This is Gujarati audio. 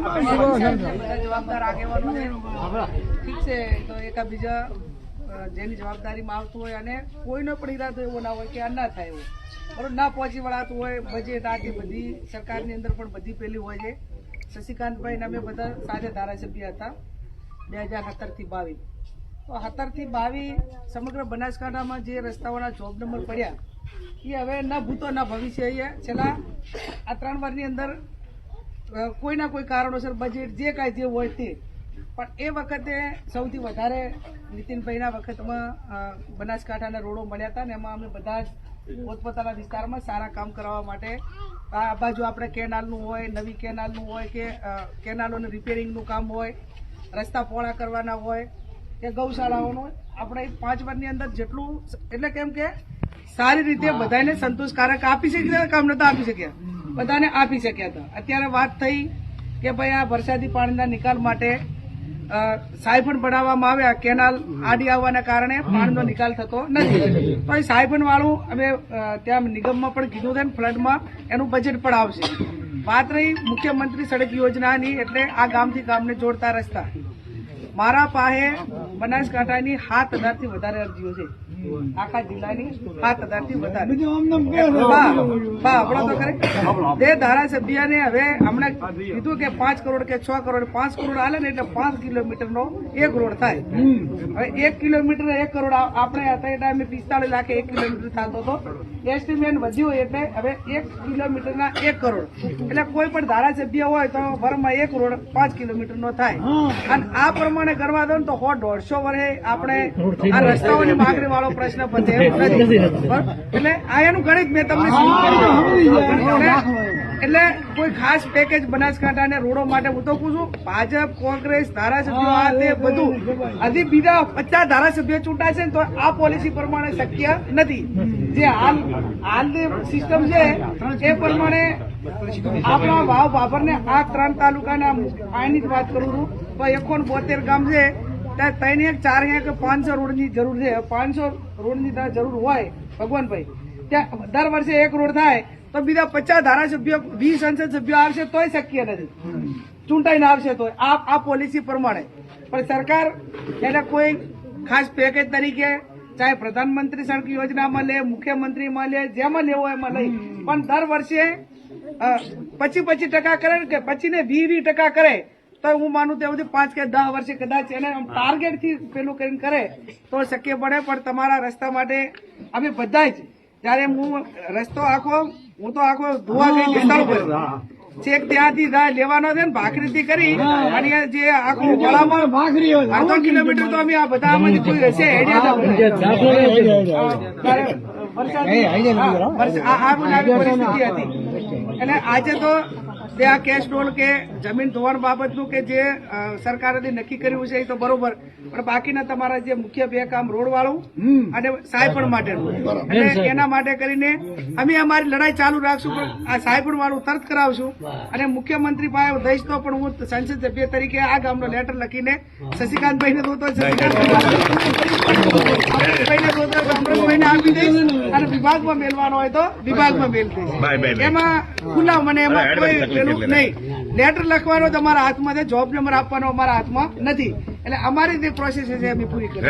જવાબદાર આગેવાનો છે, ઠીક છે, તો એકા બીજા જેની જવાબદારીમાં આવતું હોય અને કોઈનો પણ ઈરાદો એવો ના હોય કે આ ના થાય એવું બરોબર ના પહોંચી વળાતું હોય બજેટ આથી બધી સરકારની અંદર પણ બધી પેલી હોય છે. શશિકાંતભાઈ અમે બધા સાથે ધારાસભ્ય હતા 2017 થી 22. તો 17 થી 22 સમગ્ર બનાસકાંઠામાં જે રસ્તાઓના જોબ નંબર પડ્યા એ હવે ના ભૂતો ના ભવિષ્ય છેલ્લા આ 3 વર્ષની અંદર કોઈના કોઈ કારણોસર બજેટ જે કાંઈ જે હોય તે પણ એ વખતે સૌથી વધારે નીતિનભાઈના વખતમાં બનાસકાંઠાના રોડો મળ્યા હતા ને એમાં અમે બધા જ પોતપોતાના વિસ્તારમાં સારા કામ કરાવવા માટે આ બાજુ આપણે કેનાલનું હોય, નવી કેનાલનું હોય કે કેનાલોનું રિપેરિંગનું કામ હોય, રસ્તા પહોળા કરવાના હોય કે ગૌશાળાઓનું હોય, આપણે 5 વર્ષની અંદર જેટલું એટલે કેમ કે સારી રીતે બધાને સંતોષકારક આપી શક્યા કામ નતા આપી શક્યા, બધાને આપી શક્યા હતા. અત્યારે વાત થઈ કે ભાઈ આ વરસાદી પાણીના નિકાલ માટે સાયફન બનાવવામાં આવ્યા, કેનાલ આડી આવવાના કારણે પાણીનો નિકાલ થતો નથી. તો એ સાયફન વાળું અમે ત્યાં નિગમમાં પણ કીધું છે, ફ્લડમાં એનું બજેટ પણ આવશે. વાત રહી મુખ્યમંત્રી સડક યોજનાની, એટલે આ ગામથી ગામને જોડતા રસ્તા. મારા પાસે બનાસકાંઠાની 7000 થી વધારે અરજીઓ છે, આખા જિલ્લાની 7000 થી વધારે. તે ધારાસભ્યને હવે હમણાં કીધું કે 5 કરોડ કે 6 કરોડ 5 કરોડ હાલે ને એટલે 5 કિલોમીટરનો 1 રોડ થાય. હવે 1 કિલોમીટર 1 કરોડ આપણે હતા એ ટાઈમે 45 લાખે 1 કિલોમીટર થતો હતો. એસ્ટિમેટ વધ્યું એટલે હવે 1 કિલોમીટરના 1 કરોડ, એટલે કોઈ પણ ધારાસભ્ય હોય તો વર્ષમાં 1 રોડ 5 કિલોમીટરનો થાય. અને આ પ્રમાણે કરવા દો ને તો 100-150 વર્ષે આપણે આ રસ્તાઓની માંગણી વાળો પ્રશ્ન પતે એમ નથી. એટલે આ એનું ગણિત મેં તમને એટલે કોઈ ખાસ પેકેજ બનાસકાંઠાને રોડો માટે હું તો પૂછું, ભાજપ કોંગ્રેસ ધારાસભ્યો આ તે બધું હજી બીજા 50 ધારાસભ્યો ચૂંટાશે ને તો આ પોલિસી પ્રમાણે શક્ય નથી. જે હાલની સિસ્ટમ છે એ પ્રમાણે આપણા વાવ ભાભરને આ 3 તાલુકાના આની જ વાત કરું છું તો 172 ગામ છે ત્યાં 3 એક 4 એક 500 રોડની જરૂર છે. 500 રોડની જરૂર હોય ભગવાનભાઈ, ત્યાં દર વર્ષે 1 રોડ થાય તો બીજા 50 ધારાસભ્યો 20 સંસદ સભ્યો આવશે તોય શક્ય નથી, ચૂંટાઈને આવશે તો આ પોલિસી પ્રમાણે. પણ સરકાર એને કોઈ ખાસ પેકેજ તરીકે ચાહે પ્રધાનમંત્રી સડક યોજનામાં લે, મુખ્યમંત્રીમાં લે, જેમાં લેવો એમાં લઈ, પણ દર વર્ષે 25% કરે કે પછી ને 20% કરે તો હું માનું ત્યાં સુધી 5 કે 10 વર્ષે કદાચ એને ટાર્ગેટ થી પેલું કરીને કરે તો શક્ય પડે. પણ તમારા રસ્તા માટે અમે બધા જ જયારે હું રસ્તો હું તો આખો ધોવા ગઈ સ્થળ પર છેક ત્યાંથી લેવાનો છે ને ભાખરીથી કરી અને જે આખું વડામાં 2 કિલોમીટર તો અમે આ બધા આમાંથી કોઈ હશે પરિસ્થિતિ હતી. અને આજે તો ત્યાં કેશ ડોલ કે જમીન ધોવાણ બાબતનું કે જે સરકારે નક્કી કર્યું છે એ તો બરોબર, પણ બાકીના તમારા જે મુખ્ય 2 કામ રોડ વાળું અને સાયપણ માટેનું, એટલે એના માટે કરીને અમે અમારી લડાઈ ચાલુ રાખશું. પણ આ સાયપણ વાળું તરત કરાવશું અને મુખ્યમંત્રી પાસે દઈશ તો પણ હું સંસદ સભ્ય તરીકે આ ગામનો લેટર લખીને શશિકાંતભાઈને દોતો અમૃતભાઈને આપી દઈશ અને વિભાગમાં મેળવાનો હોય તો વિભાગમાં મેળ દઈશ. એમાં ખુલ્લા મને એમાં કોઈ નહીં, લેટર લખવાનો તમારા હાથમાં છે, જોબ નંબર આપવાનો અમારા હાથમાં નથી. એટલે અમારી જે પ્રોસેસ છે અમે પૂરી કરી.